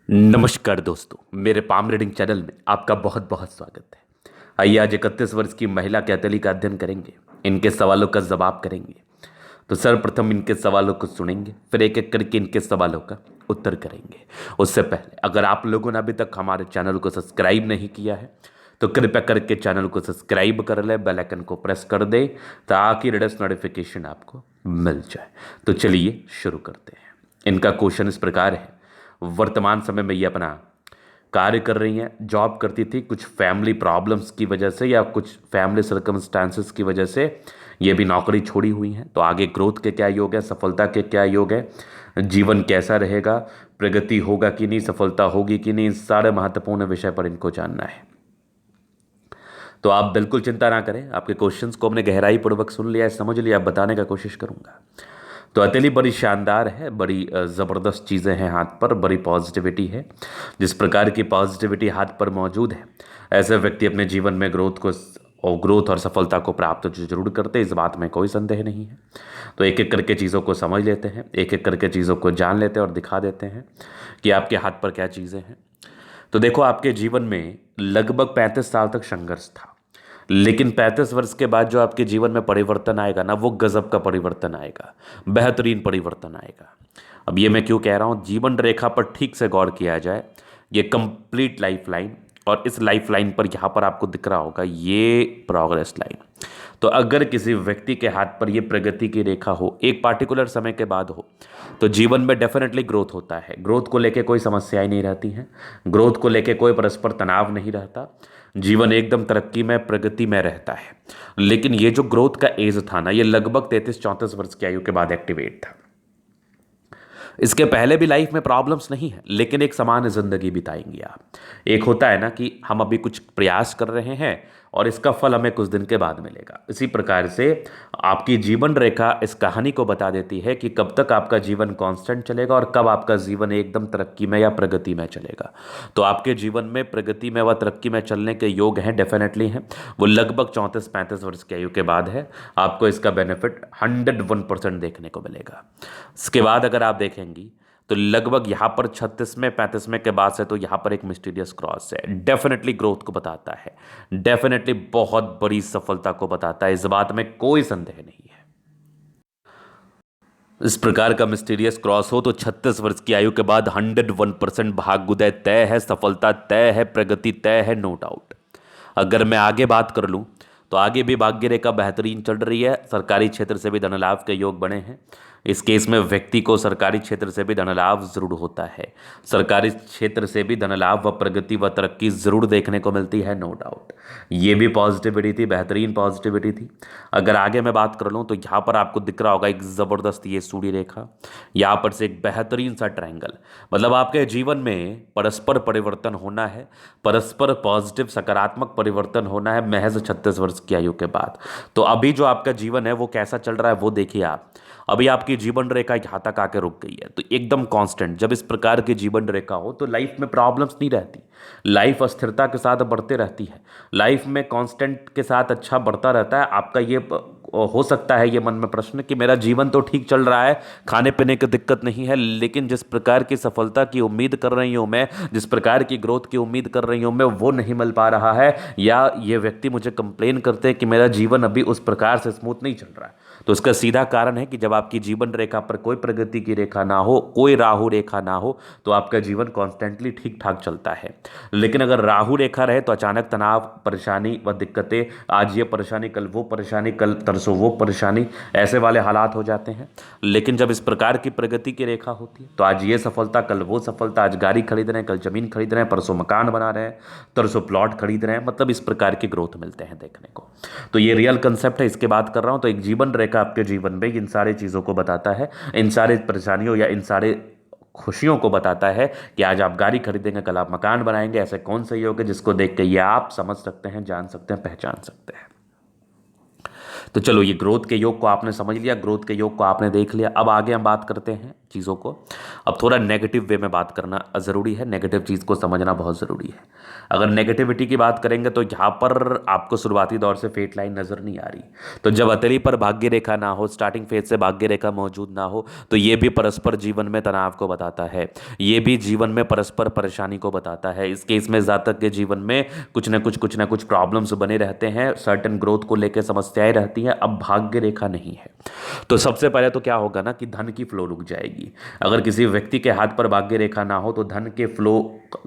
नमस्कार दोस्तों, मेरे पाम रीडिंग चैनल में आपका बहुत बहुत स्वागत है। आइए आज 31 वर्ष की महिला कैथली का अध्ययन करेंगे, इनके सवालों का जवाब करेंगे। तो सर्वप्रथम इनके सवालों को सुनेंगे, फिर एक एक करके इनके सवालों का उत्तर करेंगे। उससे पहले अगर आप लोगों ने अभी तक हमारे चैनल को सब्सक्राइब नहीं किया है तो कृपया करके चैनल को सब्सक्राइब कर ले, बेल आइकन को प्रेस कर दे ताकि लेटेस्ट नोटिफिकेशन आपको मिल जाए। तो चलिए शुरू करते हैं। इनका क्वेश्चन इस प्रकार है। वर्तमान समय में ये अपना कार्य कर रही हैं, जॉब करती थी, कुछ फैमिली प्रॉब्लम्स की वजह से या कुछ फैमिली सर्कमस्टांसेस की वजह से ये भी नौकरी छोड़ी हुई हैं। तो आगे ग्रोथ के क्या योग है, सफलता के क्या योग है, जीवन कैसा रहेगा, प्रगति होगा कि नहीं, सफलता होगी कि नहीं, इन सारे महत्वपूर्ण विषय पर इनको जानना है। तो आप बिल्कुल चिंता ना करें, आपके क्वेश्चंस को हमने गहराई पूर्वक सुन लिया है, समझ लिया, बताने का कोशिश करूंगा। तो हथेली बड़ी शानदार है, बड़ी ज़बरदस्त चीज़ें हैं हाथ पर, बड़ी पॉजिटिविटी है। जिस प्रकार की पॉजिटिविटी हाथ पर मौजूद है, ऐसे व्यक्ति अपने जीवन में ग्रोथ और सफलता को प्राप्त जरूर करते, इस बात में कोई संदेह नहीं है। तो एक एक करके चीज़ों को समझ लेते हैं, एक एक करके चीज़ों को जान लेते हैं और दिखा देते हैं कि आपके हाथ पर क्या चीज़ें हैं। तो देखो, आपके जीवन में लगभग 35 साल तक संघर्ष था, लेकिन 35 वर्ष के बाद जो आपके जीवन में परिवर्तन आएगा ना, वो गजब का परिवर्तन आएगा, बेहतरीन परिवर्तन आएगा। अब ये मैं क्यों कह रहा हूँ, जीवन रेखा पर ठीक से गौर किया जाए, ये कंप्लीट लाइफ लाइन, और इस लाइफ लाइन पर यहाँ पर आपको दिख रहा होगा ये प्रोग्रेस लाइन। तो अगर किसी व्यक्ति के हाथ पर ये प्रगति की रेखा हो, एक पार्टिकुलर समय के बाद हो, तो जीवन में डेफिनेटली ग्रोथ होता है। ग्रोथ को लेके कोई समस्याएं नहीं रहती हैं, ग्रोथ को लेके कोई परस्पर तनाव नहीं रहता, जीवन एकदम तरक्की में, प्रगति में रहता है। लेकिन ये जो ग्रोथ का एज था ना, ये लगभग 33-34 वर्ष की आयु के बाद एक्टिवेट था। इसके पहले भी लाइफ में प्रॉब्लम्स नहीं है, लेकिन एक समान जिंदगी बिताएंगे आप। एक होता है ना कि हम अभी कुछ प्रयास कर रहे हैं और इसका फल हमें कुछ दिन के बाद मिलेगा। इसी प्रकार से आपकी जीवन रेखा इस कहानी को बता देती है कि कब तक आपका जीवन कांस्टेंट चलेगा और कब आपका जीवन एकदम तरक्की में या प्रगति में चलेगा। तो आपके जीवन में प्रगति में व तरक्की में चलने के योग हैं, डेफिनेटली हैं। वो लगभग 34-35 वर्ष की आयु के बाद है। आपको इसका बेनिफिट 101% देखने को मिलेगा। इसके बाद अगर आप देखेंगी तो लगभग यहाँ पर 36 में 35 में के बाद से तो यहाँ पर एक मिस्टीरियस क्रॉस है, डेफिनेटली ग्रोथ को बताता है, डेफिनेटली बहुत बड़ी सफलता को बताता है, इस बात में कोई संदेह नहीं है। इस प्रकार का मिस्टीरियस क्रॉस हो तो 36 वर्ष की आयु के बाद 101% भाग्योदय तय है, सफलता तय है, प्रगति तय है, नो डाउट। अगर मैं आगे बात कर लूँ तो आगे भी भाग्य रेखा बेहतरीन चल रही है, सरकारी क्षेत्र से भी धन लाभ के योग बने हैं। इस केस में व्यक्ति को सरकारी क्षेत्र से भी धन लाभ जरूर होता है, सरकारी क्षेत्र से भी धन लाभ व प्रगति व तरक्की जरूर देखने को मिलती है, नो डाउट। ये भी पॉजिटिविटी थी, बेहतरीन पॉजिटिविटी थी। अगर आगे मैं बात कर लूँ तो यहाँ पर आपको दिख रहा होगा एक ज़बरदस्त ये सूर्य रेखा, यहाँ पर से एक बेहतरीन सा ट्रायंगल। मतलब आपके जीवन में परस्पर परिवर्तन होना है, परस्पर पॉजिटिव सकारात्मक परिवर्तन होना है महज 36 वर्ष की आयु के बाद। तो अभी जो आपका जीवन है वो कैसा चल रहा है वो देखिए आप। अभी आपकी जीवन रेखा यहाँ तक आके रुक गई है, तो एकदम कांस्टेंट। जब इस प्रकार की जीवन रेखा हो तो लाइफ में प्रॉब्लम्स नहीं रहती, लाइफ अस्थिरता के साथ बढ़ते रहती है, लाइफ में कांस्टेंट के साथ अच्छा बढ़ता रहता है। आपका ये हो सकता है ये मन में प्रश्न कि मेरा जीवन तो ठीक चल रहा है, खाने पीने की दिक्कत नहीं है, लेकिन जिस प्रकार की सफलता की उम्मीद कर रही हूँ मैं, जिस प्रकार की ग्रोथ की उम्मीद कर रही हूँ मैं, वो नहीं मिल पा रहा है, या ये व्यक्ति मुझे कंप्लेन करते हैं कि मेरा जीवन अभी उस प्रकार से स्मूथ नहीं चल रहा है। तो इसका सीधा कारण है कि जब आपकी जीवन रेखा पर कोई प्रगति की रेखा ना हो, कोई राहु रेखा ना हो, तो आपका जीवन कॉन्स्टेंटली ठीक ठाक चलता है। लेकिन अगर राहु रेखा रहे तो अचानक तनाव, परेशानी व दिक्कतें, आज ये परेशानी कल वो परेशानी, कल तरसों वो परेशानी, ऐसे वाले हालात हो जाते हैं। लेकिन जब इस प्रकार की प्रगति की रेखा होती है तो आज ये सफलता कल वो सफलता, आज गाड़ी खरीद रहे हैं, कल जमीन खरीद रहे हैं, परसों मकान बना रहे हैं, तरसों प्लॉट खरीद रहे हैं, मतलब इस प्रकार की ग्रोथ मिलते हैं देखने को। तो ये रियल कंसेप्ट है, इसके बात कर रहा हूं। तो एक जीवन रेखा आपके जीवन में इन सारी चीजों को बताता है, इन सारे परेशानियों या इन सारे खुशियों को बताता है कि आज आप गाड़ी खरीदेंगे, कल आप मकान बनाएंगे। ऐसे कौन से योग है जिसको देख के ये आप समझ सकते हैं, जान सकते हैं, पहचान सकते हैं। तो चलो, ये ग्रोथ के योग को आपने समझ लिया, ग्रोथ के योग को आपने देख लिया। अब आगे हम बात करते हैं चीज़ों को। अब थोड़ा नेगेटिव वे में बात करना ज़रूरी है, नेगेटिव चीज़ को समझना बहुत ज़रूरी है। अगर नेगेटिविटी की बात करेंगे तो यहाँ पर आपको शुरुआती दौर से फेट लाइन नज़र नहीं आ रही। तो जब हथेली पर भाग्य रेखा ना हो, स्टार्टिंग फेज से भाग्य रेखा मौजूद ना हो, तो ये भी परस्पर जीवन में तनाव को बताता है, ये भी जीवन में परस्पर परेशानी को बताता है। इस केस में जातक के जीवन में कुछ ना कुछ प्रॉब्लम्स बने रहते हैं, सर्टेन ग्रोथ को लेकर समस्याएं रहती हैं। अब भाग्य रेखा नहीं है तो सबसे पहले तो क्या होगा ना कि धन की फ्लो रुक जाएगी। अगर किसी व्यक्ति के हाथ पर भाग्य रेखा ना हो तो धन के फ्लो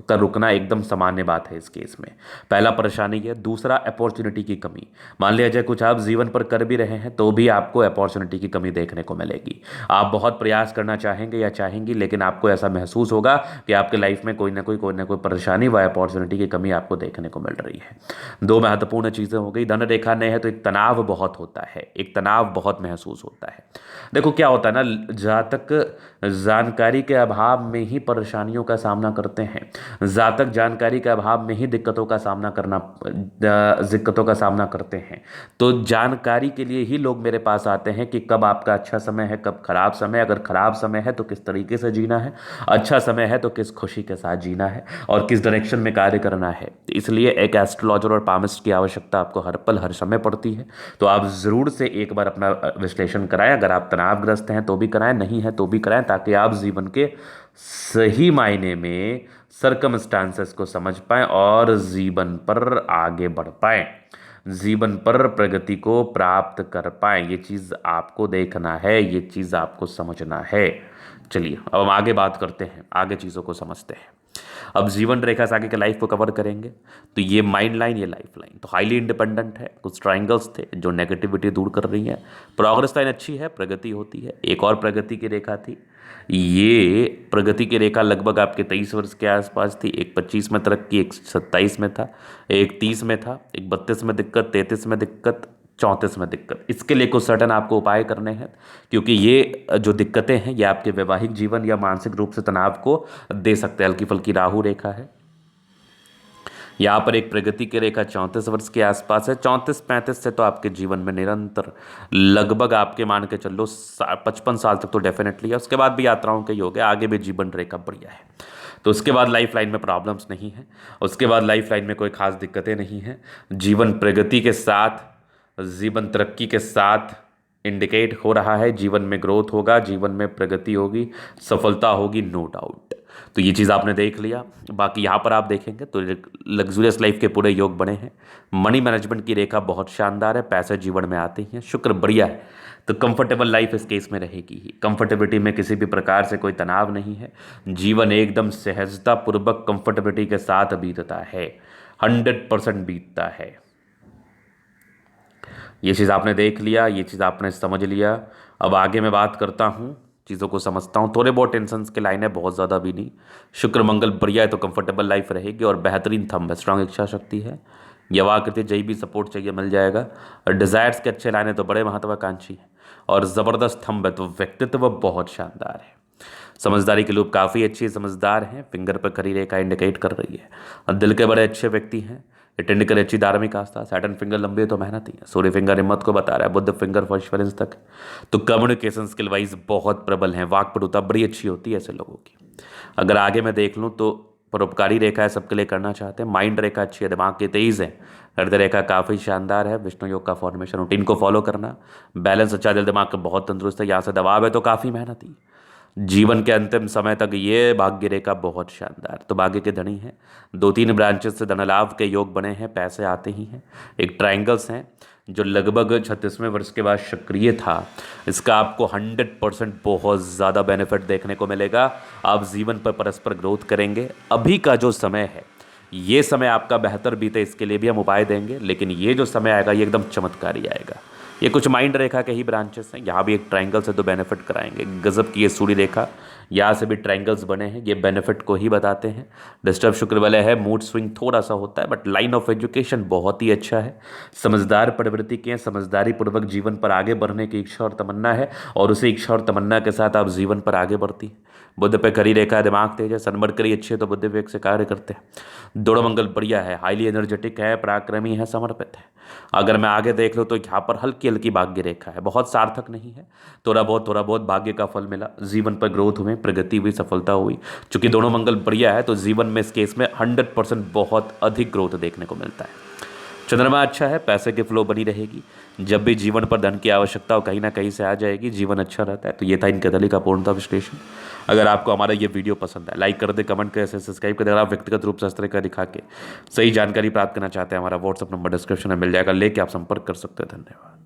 का रुकना एकदम सामान्य बात है इस केस में। पहला परेशानी है। दूसरा, अपॉर्चुनिटी की कमी। मान लीजिए कुछ आप जीवन पर कर भी रहे हैं तो भी आपको अपॉर्चुनिटी की कमी देखने को मिलेगी। आप बहुत प्रयास करना चाहेंगे या चाहेंगी, लेकिन आपको ऐसा महसूस होगा कि आपके लाइफ में कोई ना कोई परेशानी व अपॉर्चुनिटी की कमी आपको देखने को मिल रही है। दो महत्वपूर्ण चीज़ें हो गई। धन रेखा नहीं है तो एक तनाव बहुत होता है, एक तनाव बहुत महसूस होता है। देखो क्या होता है ना, जातक जानकारी के अभाव में ही परेशानियों का सामना करते हैं, जातक जानकारी के अभाव में ही दिक्कतों का सामना करते हैं। तो जानकारी के लिए ही लोग मेरे पास आते हैं कि कब आपका अच्छा समय है, कब खराब समय। अगर खराब समय है तो किस तरीके से जीना है, अच्छा समय है तो किस खुशी के साथ जीना है और किस डायरेक्शन में कार्य करना है। इसलिए एक एस्ट्रोलॉजर और पामिस्ट की आवश्यकता आपको हर पल हर समय पड़ती है। तो आप ज़रूर से एक बार अपना विश्लेषण कराएं। अगर आप तनावग्रस्त हैं तो भी कराएं, नहीं है तो भी कराएं, ताकि आप जीवन के सही मायने में सर्कमस्टांसेस को समझ पाएं और जीवन पर आगे बढ़ पाएं, जीवन पर प्रगति को प्राप्त कर पाएं। ये चीज़ आपको देखना है, ये चीज़ आपको समझना है। चलिए अब हम आगे बात करते हैं, आगे चीज़ों को समझते हैं। अब जीवन रेखा से आगे के लाइफ को कवर करेंगे। तो ये माइंड लाइन, ये लाइफ लाइन तो हाईली इंडिपेंडेंट है। कुछ ट्राइंगल्स थे जो नेगेटिविटी दूर कर रही है। प्रोग्रेस लाइन अच्छी है, प्रगति होती है। एक और प्रगति की रेखा थी, ये प्रगति की रेखा लगभग आपके 23 वर्ष के आसपास थी। एक 25 में तरक्की, एक 27 में था, एक 30 में था, एक 32 में दिक्कत, 33 में दिक्कत, 34 में दिक्कत। इसके लिए कुछ सर्टन आपको उपाय करने हैं, क्योंकि ये जो दिक्कतें हैं ये आपके वैवाहिक जीवन या मानसिक रूप से तनाव को दे सकते हैं। हल्की फुल्की राहु रेखा है। यहाँ पर एक प्रगति की रेखा 34 वर्ष के आसपास है। 34-35 से तो आपके जीवन में निरंतर लगभग आपके मान के चलो 55 साल तक तो डेफिनेटली है। उसके बाद भी यात्राओं के योग है, आगे भी जीवन रेखा बढ़िया है। तो उसके बाद लाइफ लाइन में प्रॉब्लम्स नहीं है, उसके बाद लाइफ लाइन में कोई खास दिक्कतें नहीं हैं। जीवन प्रगति के साथ, जीवन तरक्की के साथ इंडिकेट हो रहा है। जीवन में ग्रोथ होगा, जीवन में प्रगति होगी, सफलता होगी, नो डाउट। तो ये चीज़ आपने देख लिया। बाकी यहाँ पर आप देखेंगे तो लग्जूरियस लाइफ के पूरे योग बने हैं। मनी मैनेजमेंट की रेखा बहुत शानदार है, पैसे जीवन में आते हैं, शुक्र बढ़िया है। तो कंफर्टेबल लाइफ इस केस में रहेगी ही। कंफर्टेबिलिटी में किसी भी प्रकार से कोई तनाव नहीं है। जीवन एकदम सहजता पूर्वक कंफर्टेबिलिटी के साथ बीतता है, 100% बीतता है। ये चीज़ आपने देख लिया, ये चीज़ आपने समझ लिया। अब आगे मैं बात करता हूँ, चीज़ों को समझता हूँ। थोड़े बहुत टेंशन्स के लाइन है, बहुत ज़्यादा भी नहीं। शुक्र मंगल बढ़िया है तो कंफर्टेबल लाइफ रहेगी और बेहतरीन थंब है, स्ट्रांग इच्छा शक्ति है। यवाकृति जय भी सपोर्ट चाहिए मिल जाएगा। और डिज़ायर्स के अच्छे लाइन है तो बड़े महत्वाकांक्षी है और ज़बरदस्त थंब है, तो व्यक्तित्व बहुत शानदार है। समझदारी के लोग काफ़ी अच्छी समझदार हैं, फिंगर पर खड़ी रेखा इंडिकेट कर रही है। और दिल के बड़े अच्छे व्यक्ति हैं, अटेंड करे अच्छी धार्मिक आस्था। सैटर्न फिंगर लंबे तो मेहनत ही है, सूर्य फिंगर हिम्मत को बता रहा है, बुध फिंगर फॉर्चुनेंस तक। तो कम्युनिकेशन स्किल वाइज बहुत प्रबल हैं, वाक्पटुता बड़ी अच्छी होती है ऐसे लोगों की। अगर आगे मैं देख लूँ तो परोपकारी रेखा है, सबके लिए करना चाहते हैं। माइंड रेखा अच्छी है, दिमाग की तेज है। हृदय रेखा काफ़ी शानदार है। विष्णु योग का फॉर्मेशन, रूटीन को फॉलो करना, बैलेंस अच्छा, दिल दिमाग का बहुत तंदुरुस्त है। यहाँ से दबाव है तो काफ़ी मेहनती। जीवन के अंतिम समय तक ये भाग्य रेखा बहुत शानदार, तो भाग्य के धनी हैं। 2-3 ब्रांचेस से धनलाभ के योग बने हैं, पैसे आते ही हैं। एक ट्रायंगल्स हैं जो लगभग 36वें वर्ष के बाद सक्रिय था, इसका आपको 100% बहुत ज़्यादा बेनिफिट देखने को मिलेगा। आप जीवन पर परस्पर ग्रोथ करेंगे। अभी का जो समय है, ये समय आपका बेहतर बीते, इसके लिए भी हम उपाय देंगे। लेकिन ये जो समय आएगा ये एकदम चमत्कारी आएगा। ये कुछ माइंड रेखा के ही ब्रांचेस हैं। यहाँ भी एक ट्रायंगल से तो बेनिफिट कराएंगे। गजब की ये सूर्य रेखा, यहाँ से भी ट्रायंगल्स बने हैं, ये बेनिफिट को ही बताते हैं। डिस्टर्ब शुक्र वाले है, मूड स्विंग थोड़ा सा होता है, बट लाइन ऑफ एजुकेशन बहुत ही अच्छा है। समझदार प्रवृत्ति के हैं, समझदारी पूर्वक जीवन पर आगे बढ़ने की इच्छा और तमन्ना है, और उसी इच्छा और तमन्ना के साथ आप जीवन पर आगे बढ़ती हैं। बुध पे खड़ी रेखा है, दिमाग तेज है, सनमरकरी अच्छी है तो बुद्धि वेग से कार्य करते हैं। दृढ़ मंगल बढ़िया है, हाईली एनर्जेटिक है, पराक्रमी है, समर्पित है। अगर मैं आगे देख लूँ तो यहाँ पर हल्की हल्की भाग्य रेखा है, बहुत सार्थक नहीं है, थोड़ा बहुत भाग्य का फल मिला, जीवन पर ग्रोथ हुई, प्रगति हुई, सफलता हुई। चूंकि दोनों मंगल बढ़िया है तो जीवन में इस केस में 100% बहुत अधिक ग्रोथ देखने को मिलता है। चंद्रमा अच्छा है, पैसे की फ्लो बनी रहेगी, जब भी जीवन पर धन की आवश्यकता हो कहीं ना कहीं से आ जाएगी, जीवन अच्छा रहता है। तो ये था इनके दली का पूर्णतः विश्लेषण। अगर आपको हमारा ये वीडियो पसंद है, लाइक कर दे, कमेंट करें, सब्सक्राइब करें। अगर आप व्यक्तिगत रूप से इस तरह का दिखा के सही जानकारी प्राप्त करना चाहते हैं, हमारा व्हाट्सअप नंबर डिस्क्रिप्शन में मिल जाएगा, लेके आप संपर्क कर सकते हैं। धन्यवाद।